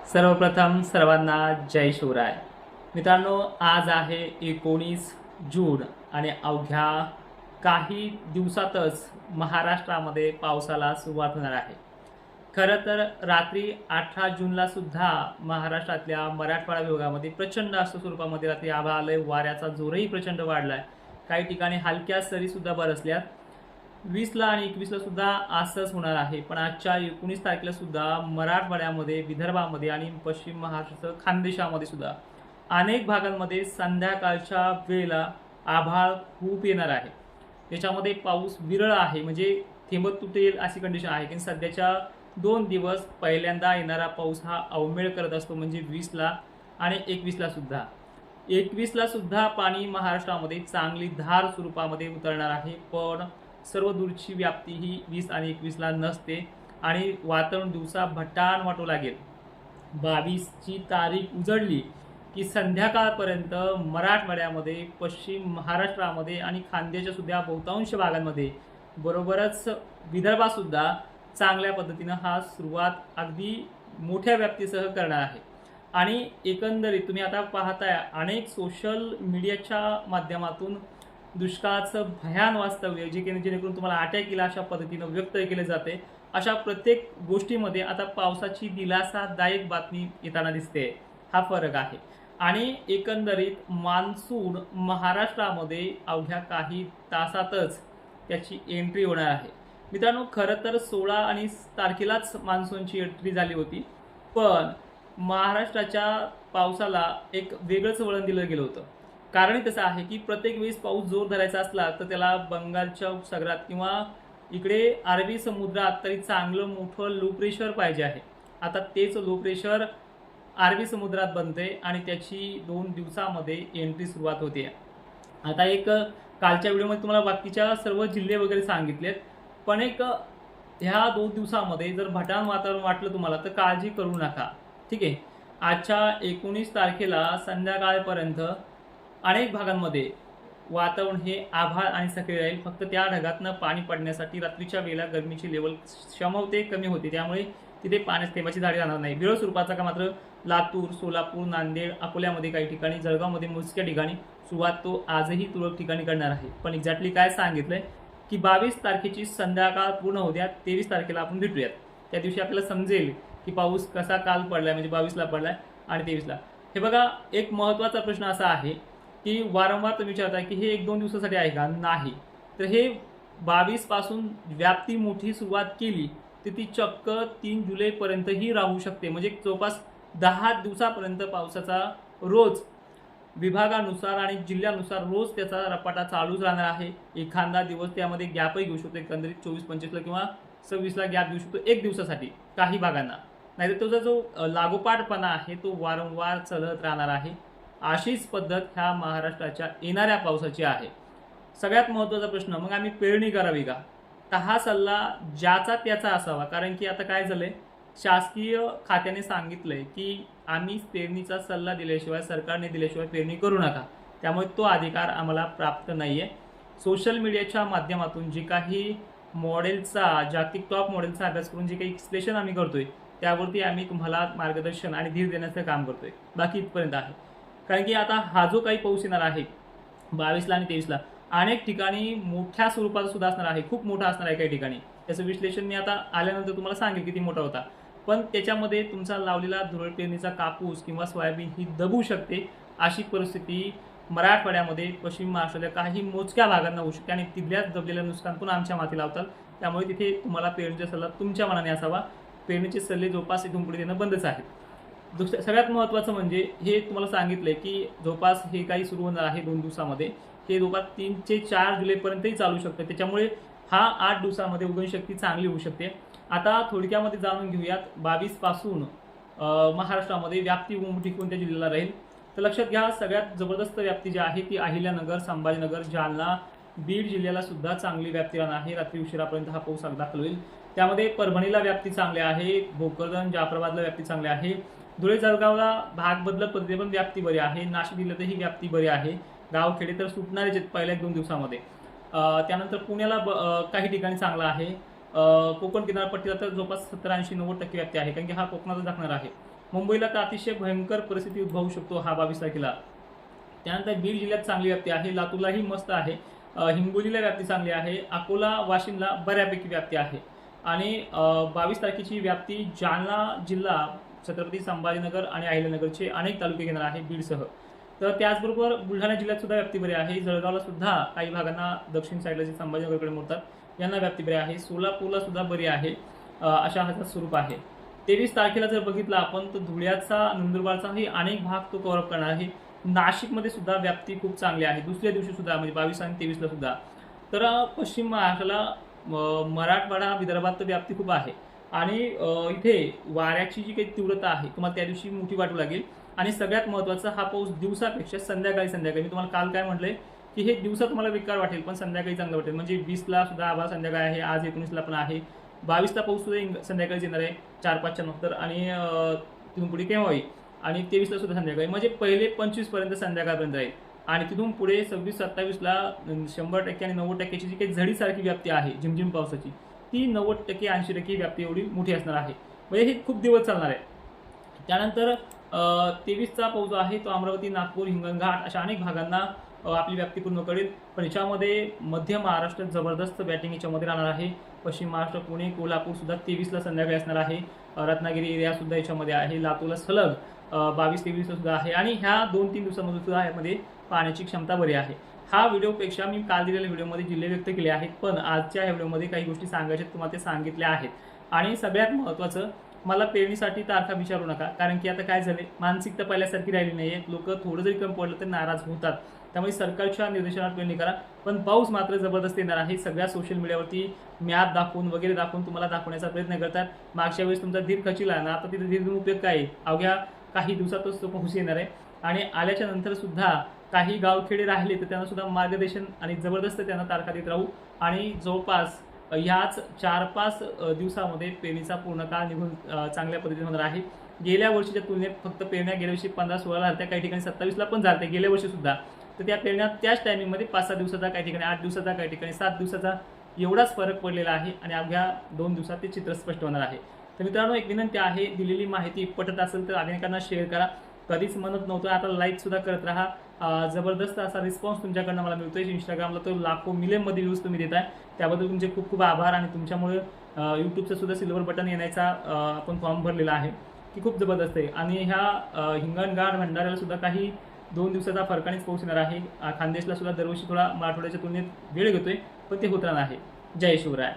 सर्वप्रथम सर्वांना जय शिवराय. मित्रांनो, आज आहे 19 जून आणि अवघ्या काही दिवसातच महाराष्ट्रामध्ये पावसाला सुरुवात होणार आहे. खरं तर रात्री 18 जूनला सुद्धा महाराष्ट्रातल्या मराठवाडा विभागामध्ये प्रचंड असं स्वरूपामध्ये रात्री आभाळ आलंय. वाऱ्याचा जोरही प्रचंड वाढलाय. काही ठिकाणी हलक्या सरी सुद्धा बरसल्यात. 20ला आणि 21ला सुद्धा असंच होणार आहे. पण आजच्या 19 तारखेला सुद्धा मराठवाड्यामध्ये, विदर्भामध्ये आणि पश्चिम महाराष्ट्रासह खानदेशामध्ये सुद्धा अनेक भागांमध्ये संध्याकाळच्या वेळेला आभाळ खूप येणार आहे. त्याच्यामध्ये पाऊस विरळ आहे, म्हणजे थेंब तुटेल अशी कंडिशन आहे की सध्याच्या 2 दिवस पहिल्यांदा येणारा पाऊस हा अवमेळ करत असतो, म्हणजे 20ला आणि 21ला सुद्धा. 21ला सुद्धा पाणी महाराष्ट्रामध्ये चांगली धार स्वरूपामध्ये उतरणार आहे. पण सर्व दूरची व्याप्ती ही 20 आणि 21ला नसते आणि वातावरण दिवसा भटान वाटू लागेल. 22ची तारीख उजळली की संध्याकाळपर्यंत मराठवाड्यामध्ये, पश्चिम महाराष्ट्रामध्ये आणि खानदेशाच्या सुद्धा बहुतांश भागांमध्ये, बरोबरच विदर्भात सुद्धा चांगल्या पद्धतीनं हा सुरुवात अगदी मोठ्या व्याप्तीसह करणार आहे. आणि एकंदरीत तुम्ही आता पाहताय अनेक सोशल मीडियाच्या माध्यमातून दुष्काळाचं भयान वास्तव्य जेणेकरून तुम्हाला अटॅक केला अशा पद्धतीनं व्यक्त केले जाते. अशा प्रत्येक गोष्टीमध्ये आता पावसाची दिलासादायक बातमी येताना दिसते. हा फरक आहे. आणि एकंदरीत मान्सून महाराष्ट्रामध्ये अवघ्या काही तासातच त्याची एंट्री होणार आहे. मित्रांनो, खरं तर 16 आणि तारखेलाच मान्सूनची एंट्री झाली होती, पण महाराष्ट्राच्या पावसाला एक वेगळंच वळण दिलं गेलं होतं. कारण तसं आहे की प्रत्येक वेळेस पाऊस जोर धरायचा असला तर त्याला बंगालच्या उपसागरात किंवा इकडे अरबी समुद्रात तरी चांगलं मोठं लो प्रेशर पाहिजे आहे. आता तेच लो प्रेशर अरबी समुद्रात बनते आणि त्याची 2 दिवसामध्ये एंट्री सुरुवात होते. आता एक कालच्या व्हिडिओमध्ये तुम्हाला बाकीच्या सर्व जिल्हे वगैरे सांगितलेत, पण एक ह्या 2 दिवसामध्ये जर भटान वातावरण वाटलं तुम्हाला तर काळजी करू नका. ठीक आहे. आजच्या 19 तारखेला संध्याकाळपर्यंत अनेक भागांमध्ये वातावरण हे आभाळ आणि सक्रिय राहील. फक्त त्या ढगातनं पाणी पडण्यासाठी रात्रीच्या वेळेला गरमीची लेवल क्षमते कमी होते, त्यामुळे तिथे पाण्याच्या थेंबाची झाडी राहणार नाही. विरळ स्वरूपाचा का मात्र लातूर, सोलापूर, नांदेड, अकोल्यामध्ये काही ठिकाणी, जळगावमध्ये मोजक्या ठिकाणी सुरुवात तो आजही तुरळक ठिकाणी करणार आहे. पण एक्झॅक्टली काय सांगितलंय की 22 तारखेची संध्याकाळ पूर्ण होत्या, 23 तारखेला आपण भेटूयात. त्या दिवशी आपल्याला समजेल की पाऊस कसा काल पडलाय, म्हणजे 22ला पडलाय आणि 23ला. हे बघा, एक महत्त्वाचा प्रश्न असा आहे की वारंवार तुम्ही विचारताय की हे 1-2 दिवसासाठी आहे का? नाही. तर हे 22 पासून व्याप्ती मोठी सुरुवात केली तर ती चक्क 3 जुलैपर्यंतही राहू शकते. म्हणजे जवळपास 10 दिवसापर्यंत पावसाचा रोज विभागानुसार आणि जिल्ह्यानुसार रोज त्याचा रपाटा चालूच राहणार आहे. एखादा दिवस त्यामध्ये गॅपही घेऊ शकतो, एकंदरीत 24-25ला किंवा 26ला गॅप घेऊ शकतो एक दिवसासाठी काही भागांना. नाहीतर त्याचा जो लागोपाठपणा आहे तो वारंवार चालत राहणार आहे. अशीच पद्धत ह्या महाराष्ट्राच्या येणाऱ्या पावसाची आहे. सगळ्यात महत्त्वाचा प्रश्न, मग आम्ही पेरणी करावी का? तर हा सल्ला ज्याचा त्याचा असावा. कारण की आता काय झालंय, शासकीय खात्याने सांगितलंय की आम्ही पेरणीचा सल्ला दिल्याशिवाय, सरकारने दिल्याशिवाय पेरणी करू नका. त्यामुळे तो अधिकार आम्हाला प्राप्त नाहीये. सोशल मीडियाच्या माध्यमातून जे काही मॉडेलचा, जागतिक टॉप मॉडेलचा अभ्यास करून जे काही एक्सप्लेशन आम्ही करतोय त्यावरती आम्ही तुम्हाला मार्गदर्शन आणि धीर देण्याचं काम करतोय. बाकी इथपर्यंत आहे. कारण की आता हा जो काही पाऊस येणार आहे 22ला आणि 23ला अनेक ठिकाणी मोठ्या स्वरूपाचा सुद्धा असणार आहे, खूप मोठा असणार आहे काही ठिकाणी. त्याचं विश्लेषण मी आता आल्यानंतर तुम्हाला सांगेल किती मोठा होता. पण त्याच्यामध्ये तुमचा लावलेला धुरळ पेरणीचा कापूस किंवा सोयाबीन ही दबू शकते. अशी परिस्थिती मराठवाड्यामध्ये, पश्चिम महाराष्ट्राच्या काही मोजक्या भागांना होऊ शकते आणि तिथल्याच दबलेलं नुकसान पण आमच्या माती लावतात. त्यामुळे तिथे तुम्हाला पेरणीचा सल्ला तुमच्या मनाने असावा. पेरणीचे सल्ले जवळपास इथून पुढे देणं बंदच आहेत. सगळ्यात महत्त्वाचं म्हणजे हे तुम्हाला सांगितलंय की जवळपास हे काही सुरू होणार आहे 2 दिवसामध्ये. हे जवळपास 3 ते 4 जुलैपर्यंतही चालू शकतं. त्याच्यामुळे हा 8 दिवसामध्ये उगवणशक्ती चांगली होऊ शकते. आता थोडक्यामध्ये जाणून घेऊयात 22 पासून महाराष्ट्रामध्ये व्याप्ती मोठी कोणत्या जिल्ह्याला राहील. तर लक्षात घ्या, सगळ्यात जबरदस्त व्याप्ती जी आहे ती अहिल्यानगर, संभाजीनगर, जालना, बीड जिल्ह्याला सुद्धा चांगली व्याप्ती राहणार आहे. रात्री उशिरापर्यंत हा पाऊस दाखल होईल. त्यामध्ये परभणीला व्याप्ती चांगली आहे, भोकरदन, जाफराबादला व्याप्ती चांगली आहे, धुळे जळगावला भाग बदलत पद्धतीने पण व्याप्ती बरी आहे, नाशिक जिल्ह्यातही व्याप्ती बरी आहे. गावखेडे तर सुटणारच आहेत पहिल्या 2 दिवसामध्ये. त्यानंतर पुण्याला काही ठिकाणी चांगला आहे. कोकण किनारपट्टीला तर जवळपास 70-80-90% व्याप्ती आहे, कारण की हा कोकणातच दाखणार आहे. मुंबईला तर अतिशय भयंकर परिस्थिती उद्भवू शकतो हा 22 तारखेला. त्यानंतर बीड जिल्ह्यात चांगली व्याप्ती आहे, लातूरलाही मस्त आहे, हिंगोलीला व्याप्ती चांगली आहे, अकोला वाशिमला बऱ्यापैकी व्याप्ती आहे. आणि 22 तारखेची व्याप्ती जालना जिल्हा, छत्रपती संभाजीनगर आणि अहिल्यानगरचे अनेक तालुके घेणार आहे बीडसह. तर त्याचबरोबर बुलढाणा जिल्ह्यात सुद्धा व्याप्ती बरी आहे, जळगावला सुद्धा काही भागांना, दक्षिण साईडला जे संभाजीनगरकडे मोडतात यांना व्याप्ती बरी आहे, सोलापूरला सुद्धा बरी आहे. अशा ह्याचं स्वरूप आहे. 23 तारखेला जर बघितलं आपण तर धुळ्याचा, नंदुरबारचाही अनेक भाग तो कव्हर अप करणार आहे. नाशिकमध्ये सुद्धा व्याप्ती खूप चांगली आहे दुसऱ्या दिवशी सुद्धा, म्हणजे 22 आणि 23ला सुद्धा. तर पश्चिम महाराष्ट्राला, मराठवाडा, विदर्भात तर व्याप्ती खूप आहे. आणि इथे वाऱ्याची जी काही तीव्रता आहे तुम्हाला त्या दिवशी मोठी वाटू लागेल. आणि सगळ्यात महत्त्वाचा, हा पाऊस दिवसापेक्षा संध्याकाळी मी तुम्हाला काल काय म्हटलंय की हे दिवसा तुम्हाला बेकार वाटेल पण संध्याकाळी चांगलं वाटेल. म्हणजे 20ला सुद्धा आभाळ संध्याकाळी आहे, आज 19ला पण आहे, 22ला पाऊस सुद्धा संध्याकाळी येणार आहे 4-5च्या नंतर, आणि तिथून पुढे केव्हा होईल, आणि 23ला सुद्धा संध्याकाळी, म्हणजे पहिले 25 पर्यंत संध्याकाळपर्यंत राहील. आणि तिथून पुढे 26-27ला 100% आणि 90%ची जी काही झडीसारखी व्याप्ती आहे झिमझिम पावसाची, ती 90%, 80% व्याप्ती एवढी मोठी असणार आहे. म्हणजे हे खूप दिवस चालणार आहे. त्यानंतर 23चा पाऊस जो आहे तो अमरावती, नागपूर, हिंगणघाट अशा अनेक भागांना आपली व्याप्ती पूर्ण करेल. पण याच्यामध्ये मध्य महाराष्ट्र जबरदस्त बॅटिंग याच्यामध्ये राहणार आहे. पश्चिम महाराष्ट्र, पुणे, कोल्हापूर सुद्धा 23ला संध्याकाळी असणार आहे. रत्नागिरी एरिया सुद्धा याच्यामध्ये आहे. लातूरला सलग 22-23ला सुद्धा आहे. आणि ह्या 2-3 दिवसांमध्ये सुद्धा यामध्ये पाण्याची क्षमता बरी आहे. हा व्हिडिओपेक्षा मी काल दिलेल्या व्हिडिओमध्ये जिल्हे व्यक्त केले आहेत, पण आजच्या ह्या व्हिडिओमध्ये काही गोष्टी सांगायच्या तुम्हाला ते सांगितल्या आहेत. आणि सगळ्यात महत्त्वाचं, मला पेरणीसाठी तारखा विचारू नका, कारण की आता काय झाले, मानसिकता पहिल्यासारखी राहिली नाहीये. लोक थोडं जरी कमी पडलं तरी नाराज होतात. त्यामुळे सरकारच्या निर्देशनात पेरणी करा. पण पाऊस मात्र जबरदस्त येणार आहे. सगळ्या सोशल मीडियावरती मॅप दाखवून वगैरे दाखवून तुम्हाला दाखवण्याचा प्रयत्न करतात. मागच्या वेळेस तुमचा धीर खचिला ना, आता तिथे धीर देऊन उपयोग काय आहे, अवघ्या काही दिवसातच तो पाऊस येणार आहे. आणि आल्याच्या नंतर सुद्धा काही गावखेडे राहिले तर त्यांना सुद्धा मार्गदर्शन आणि जबरदस्त त्यांना तारखा देत राहू. आणि जवळपास ह्याच 4-5 दिवसामध्ये पेरणीचा पूर्ण काळ निघून चांगल्या पद्धतीने होणार आहे. गेल्या वर्षीच्या तुलनेत फक्त पेरण्या गेल्या वर्षी 15-16 झाल्या, काही ठिकाणी 27ला पण झाल्या गेल्या वर्षी सुद्धा. तर त्या पेरण्या त्याच टायमिंगमध्ये 5-6 दिवसाचा, काही ठिकाणी 8 दिवसाचा, काही ठिकाणी 7 दिवसाचा एवढाच फरक पडलेला आहे. आणि अवघ्या 2 दिवसात ते चित्र स्पष्ट होणार आहे. तर मित्रांनो, एक विनंती आहे, दिलेली माहिती पटत असेल तर अनेकांना शेअर करा. कधीच म्हणत नव्हतं, आता लाईक सुद्धा करत राहा. जबरदस्त असा रिस्पॉन्स तुमच्याकडनं मला मिळतोय. इंस्टाग्रामला तर लाखो मिलियनमध्ये व्ह्यूज तुम्ही देताय, त्याबद्दल तुमचे खूप खूप आभार. आणि तुमच्यामुळे यूट्यूबचं सुद्धा सिल्वर बटन येण्याचा आपण फॉर्म भरलेला आहे, की खूप जबरदस्त आहे. आणि ह्या हिंगणघाट, भंडाऱ्याला सुद्धा काही 2 दिवसाचा फरकानेच पाऊस येणार आहे. खानदेशला सुद्धा दरवर्षी थोडा मराठवाड्याच्या तुलनेत वेळ घेतोय, पण ते होत राहणार आहे. जय शिवराय.